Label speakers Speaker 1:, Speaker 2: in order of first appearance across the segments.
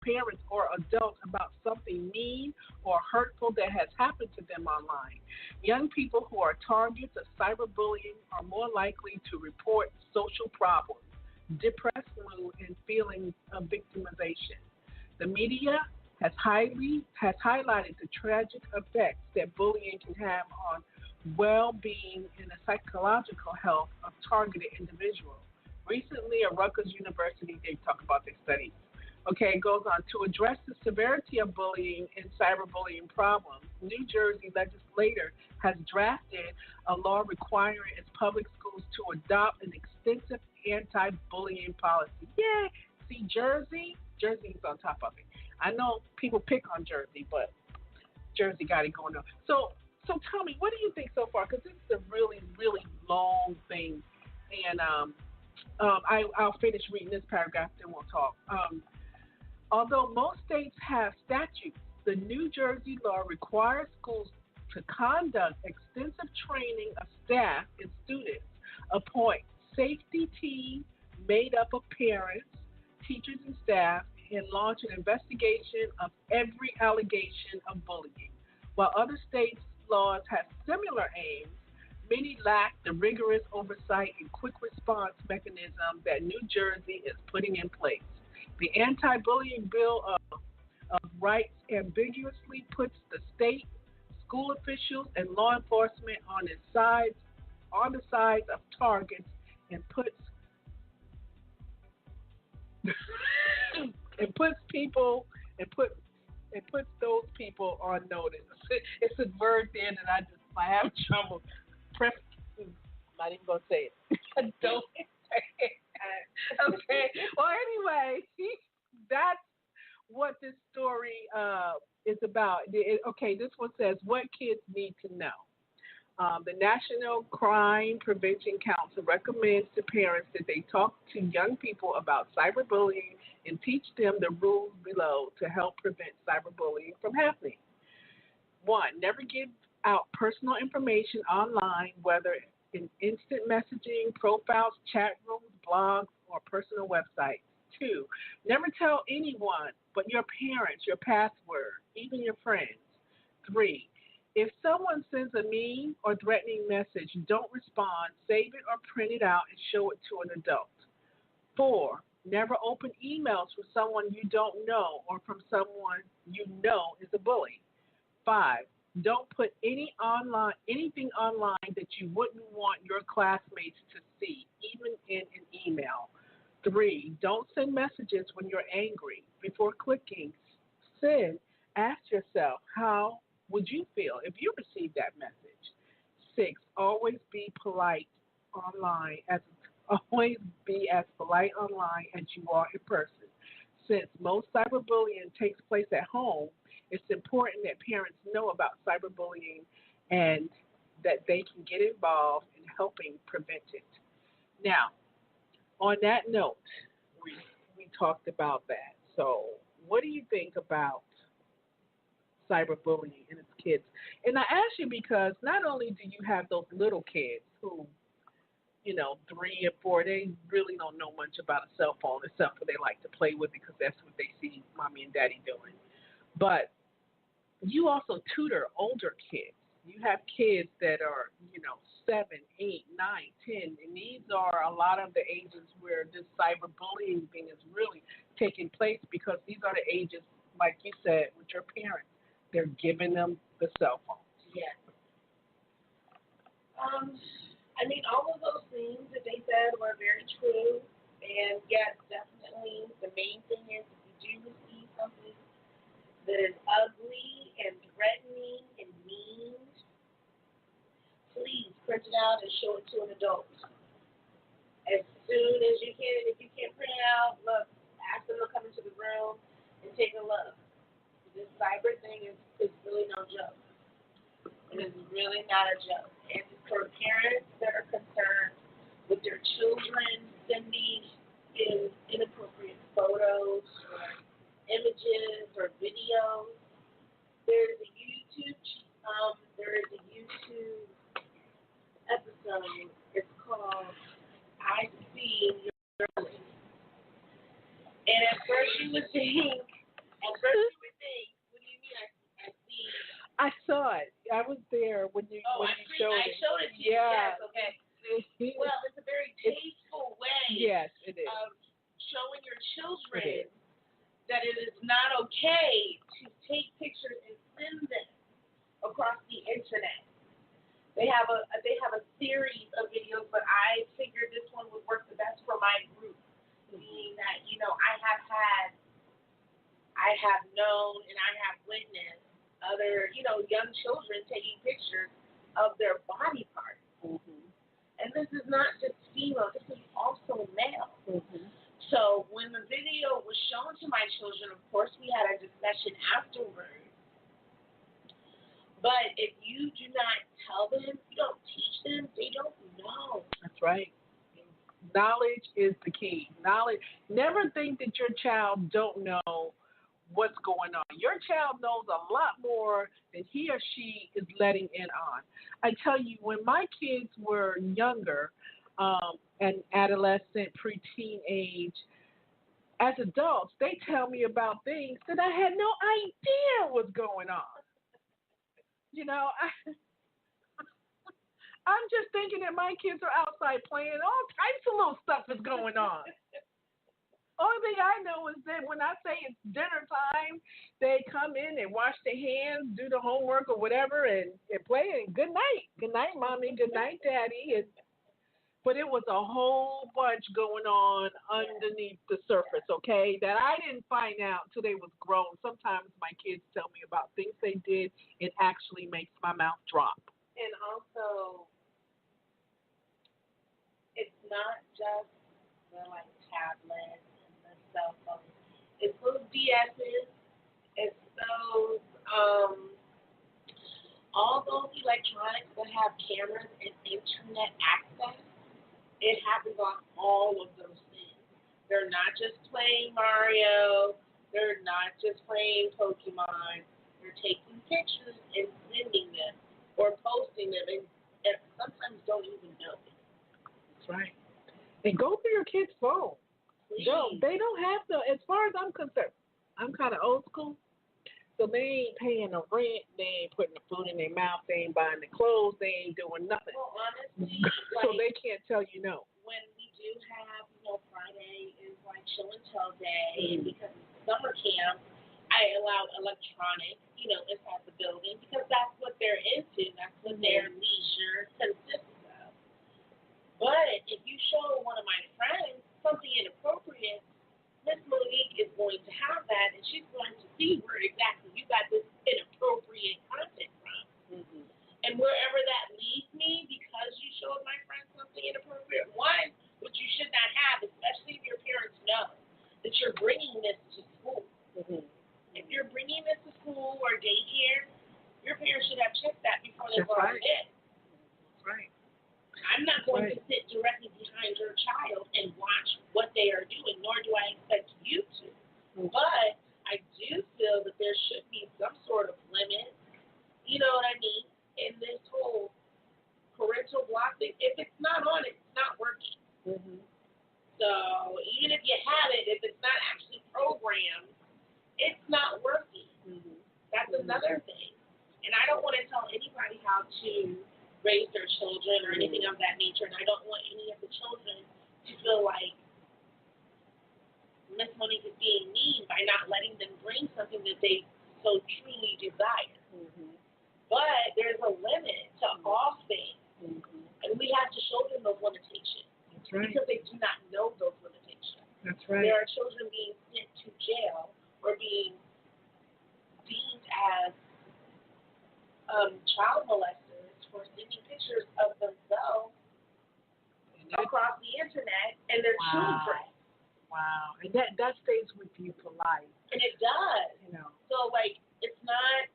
Speaker 1: parents or adults about something mean or hurtful that has happened to them online. Young people who are targets of cyberbullying are more likely to report social problems, depressed mood, and feelings of victimization. The media has highlighted the tragic effects that bullying can have on well-being and the psychological health of targeted individuals. Recently, at Rutgers University, they talk about their study. Okay, it goes on to address the severity of bullying and cyberbullying problems. New Jersey legislator has drafted a law requiring its public schools to adopt an extensive anti-bullying policy. Yeah, see, Jersey's on top of it. I know people pick on Jersey, but Jersey got it going on. So tell me, what do you think so far? Because this is a really, really long thing, and I'll finish reading this paragraph, then we'll talk. Although most states have statutes, the New Jersey law requires schools to conduct extensive training of staff and students, appoint safety teams made up of parents, teachers, and staff, and launch an investigation of every allegation of bullying. While other states' laws have similar aims, many lack the rigorous oversight and quick response mechanism that New Jersey is putting in place. The anti-bullying bill of rights ambiguously puts the state, school officials, and law enforcement on the sides of targets and puts and puts people and puts those people on notice. It's a word there that I have trouble. I'm not even gonna say it. Don't say it. Okay. Well, anyway, that's what this story is about. Okay, this one says what kids need to know. The National Crime Prevention Council recommends to parents that they talk to young people about cyberbullying and teach them the rules below to help prevent cyberbullying from happening. One, never give out personal information online, whether in instant messaging, profiles, chat rooms, blogs, or personal websites. Two, never tell anyone but your parents your password, even your friends. Three, if someone sends a mean or threatening message, don't respond, save it or print it out and show it to an adult. Four, never open emails from someone you don't know or from someone you know is a bully. Five, don't put anything online that you wouldn't want your classmates to see, even in an email. Three, don't send messages when you're angry. Before clicking send, ask yourself, how would you feel if you received that message? Six, always be polite online, always be as polite online as you are in person. Since most cyberbullying takes place at home, it's important that parents know about cyberbullying and that they can get involved in helping prevent it. Now, on that note, we talked about that. So, what do you think about cyberbullying and its kids? And I ask you because not only do you have those little kids who, 3 and 4, they really don't know much about a cell phone except for they like to play with it because that's what they see mommy and daddy doing. But you also tutor older kids. You have kids that are, 7, 8, 9, 10, and these are a lot of the ages where this cyberbullying thing is really taking place because these are the ages, like you said, with your parents. They're giving them the cell phones.
Speaker 2: Yes. All of those things that they said were very true. And yes, definitely, the main thing is if you do receive something that is ugly and threatening and mean, please print it out and show it to an adult as soon as you can. And if you can't print it out, look, ask them to come into the room and take a look. This cyber thing is really no joke. It is really not a joke. And for parents that are concerned with their children sending in inappropriate photos or images or videos, there is a YouTube episode. It's called I See Your Bully. And at first you would think At first you would think, what do you mean? I see.
Speaker 1: I saw it. I was there when you showed it.
Speaker 2: I showed it to you.
Speaker 1: Yeah.
Speaker 2: Yes, okay. Well, it's a very tasteful way
Speaker 1: yes, it is.
Speaker 2: of showing your children that it is not okay to take pictures and send them across the internet. They have a series of videos, but I figured this one would work the best for my group, meaning that I have known and I have witnessed other young children taking pictures of their body parts, and this is not just female; this is also male. So when the video was shown to my children, of course we had a discussion afterwards. But if you do not tell them, you don't teach them, they don't know.
Speaker 1: That's right. Knowledge is the key. Knowledge. Never think that your child don't know what's going on. Your child knows a lot more than he or she is letting in on. I tell you, when my kids were younger, and adolescent, preteen age, as adults, they tell me about things that I had no idea was going on. I'm just thinking that my kids are outside playing. All types of little stuff is going on. Only thing I know is that when I say it's dinner time, they come in and wash their hands, do the homework or whatever, and play. And good night. Good night, Mommy. Good night, Daddy. But it was a whole bunch going on underneath the surface, okay, that I didn't find out until they was grown. Sometimes my kids tell me about things they did. It actually makes my mouth drop.
Speaker 2: And also, it's not just the tablets and the cell phones. It's those DSs. It's those all those electronics that have cameras and internet access. It happens on all of those things. They're not just playing Mario. They're not just playing Pokemon. They're taking pictures and sending them or posting them, and sometimes don't even know it.
Speaker 1: That's right. And go through your kid's phone. No, they don't have to. As far as I'm concerned, I'm kind of old school. So they ain't paying the rent, they ain't putting the food in their mouth, they ain't buying the clothes, they ain't doing nothing.
Speaker 2: Well, honestly,
Speaker 1: so they can't tell you no.
Speaker 2: When we do have, Friday is show and tell day, and because it's summer camp, I allow electronics, inside the building because that's what they're into, that's what their leisure consists of. But if you show one of my friends something inappropriate, Miss Monique is going to have that, and she's going to see where exactly you got this inappropriate content from. And wherever that leads me, because you showed my friend something inappropriate, one, which you should not have, especially if your parents know that you're bringing this to school. If you're bringing this to school or daycare, your parents should have checked that before they brought it in.
Speaker 1: That's right.
Speaker 2: I'm not going to sit directly behind your child and watch what they are doing, nor do I expect you to. But I do feel that there should be some sort of limit, you know what I mean, in this whole parental block thing. If it's not on, it's not working. So even if you have it, if it's not actually programmed, it's not working. That's another thing. And I don't want to tell anybody how to raise their children or anything of that nature, and I don't want any of the children to feel like Miss Monique is being mean by not letting them bring something that they so truly desire. But there's a limit to all things, and we have to show them those limitations.
Speaker 1: That's right.
Speaker 2: Because they do not know those limitations.
Speaker 1: That's right.
Speaker 2: There are children being sent to jail or being deemed as child molesters for sending pictures of themselves across the internet and their children.
Speaker 1: Wow. And that stays with you for life.
Speaker 2: And it does. So it's not,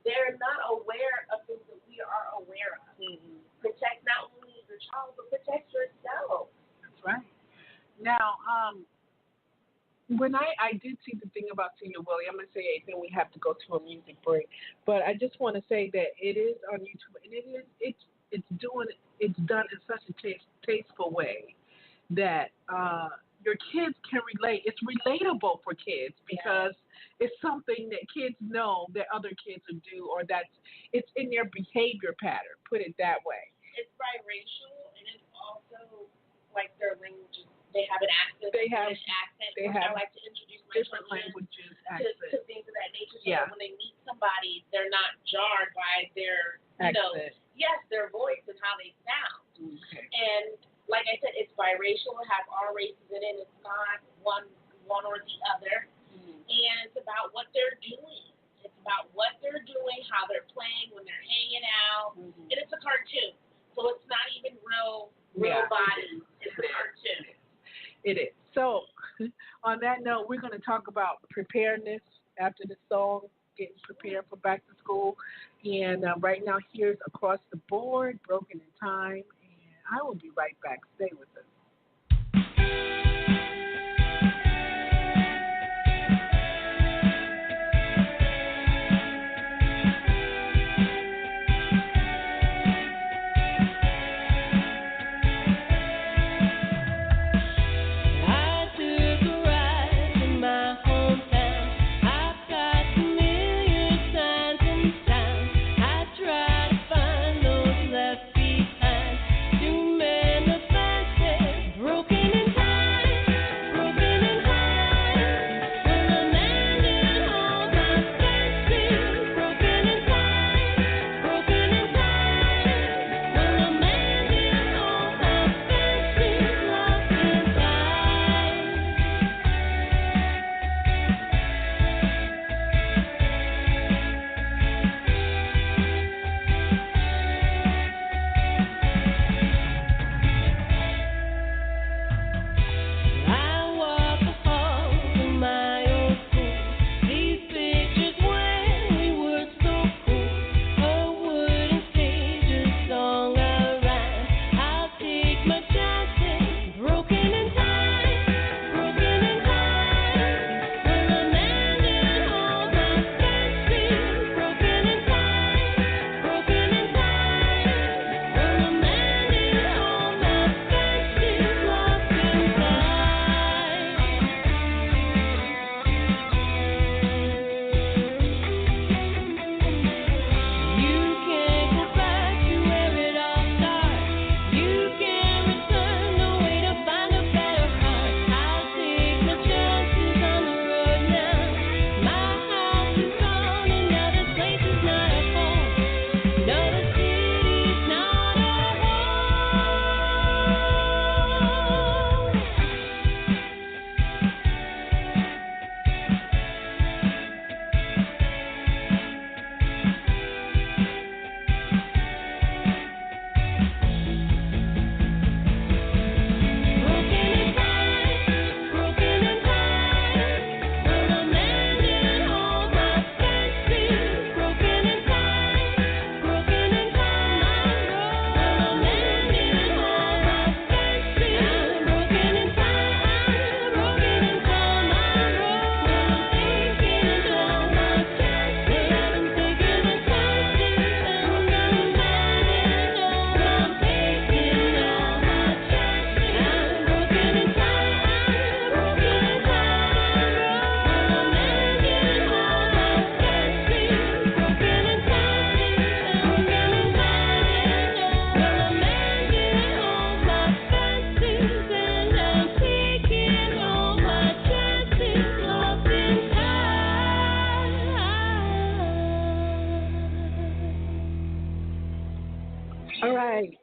Speaker 2: they're not aware of things that we are aware of. Protect not only your child, but protect yourself.
Speaker 1: That's right. Now, when I did see the thing about Senior Willie, I'm going to say it, then we have to go to a music break. But I just want to say that it is on YouTube, and it's done in such a tasteful way that your kids can relate. It's relatable for kids
Speaker 2: Yeah.
Speaker 1: because it's something that kids know that other kids would do, or that's it's in their behavior pattern. Put it that way.
Speaker 2: It's biracial, and it's also like their languages. They have an accent, a
Speaker 1: They have
Speaker 2: British accent,
Speaker 1: they
Speaker 2: which I
Speaker 1: have
Speaker 2: like to introduce my
Speaker 1: different
Speaker 2: children
Speaker 1: languages,
Speaker 2: to
Speaker 1: accents.
Speaker 2: things of that nature, so
Speaker 1: Yeah,
Speaker 2: that when they meet somebody, they're not jarred by their,
Speaker 1: accent.
Speaker 2: yes, their voice and how they sound.
Speaker 1: Okay.
Speaker 2: And like I said, it's biracial. It has all races in it. It's not one or the other.
Speaker 1: Mm.
Speaker 2: And it's about what they're doing. It's about what they're doing, how they're playing, when they're hanging out.
Speaker 1: Mm-hmm.
Speaker 2: And it's a cartoon, so it's not even real
Speaker 1: Yeah,
Speaker 2: bodies. It's
Speaker 1: it
Speaker 2: a
Speaker 1: is.
Speaker 2: cartoon.
Speaker 1: It is. So, on that note, we're going to talk about preparedness after the song, getting prepared for back to school. And right now, here's Across the Board, Broken in Time. And I will be right back. Stay with us.
Speaker 3: I took a ride to my hometown. I've got familiar signs and sounds. I try to find those left behind. Too many fences broken in time, broken in time. When I'm mending all my fences, broken in time, broken in time. When I'm mending all my fences, lost in time. I walk the halls of my old school. These pictures when we were so cool. A wooden stage, a song I rhyme. I'll take my chances. Broken in time, broken in time. When I'm mending all my fences. Broken in time, broken in time. When I'm mending all my fences, lost in time. You can't go back to where it all started. You can't return, no way to find a better heart. I'll take my chances on the road now. My house is gone and now this place is not a home. No, the city's not a broken in time, broken in time. When I'm mending all my fences, broken in time, broken in time. When I'm mending all my fences, broken in time, broken in time. When I'm taking all my chances, I'm taking the chances, and I'm mending all my taking all my chances. Broken in time, broken in time. When I'm mending all my fences, broken in time, and I'm mending when I'm mending all my fences, and I'm taking all my chances, lost in time.
Speaker 1: All right.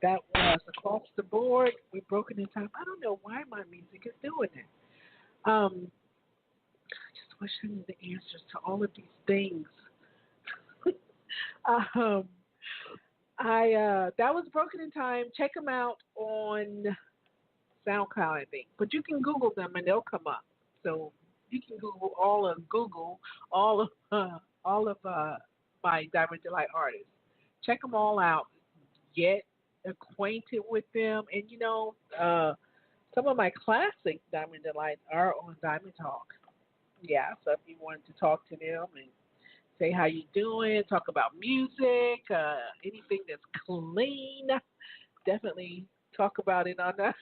Speaker 1: That was Across the Board. We're broken in time. I don't know why my music is doing it. I just wish I knew the answers to all of these things. um, I That was Broken in Time. Check them out on SoundCloud, I think. But you can Google them and they'll come up. So you can Google all of my Diamond Delight artists. Check them all out. Get acquainted with them, and some of my classic Diamond Delights are on Diamond Talk. Yeah, so if you wanted to talk to them and say how you doing, talk about music, anything that's clean, definitely talk about it on the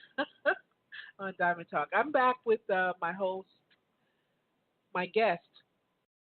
Speaker 1: on Diamond Talk. I'm back with my host, my guest,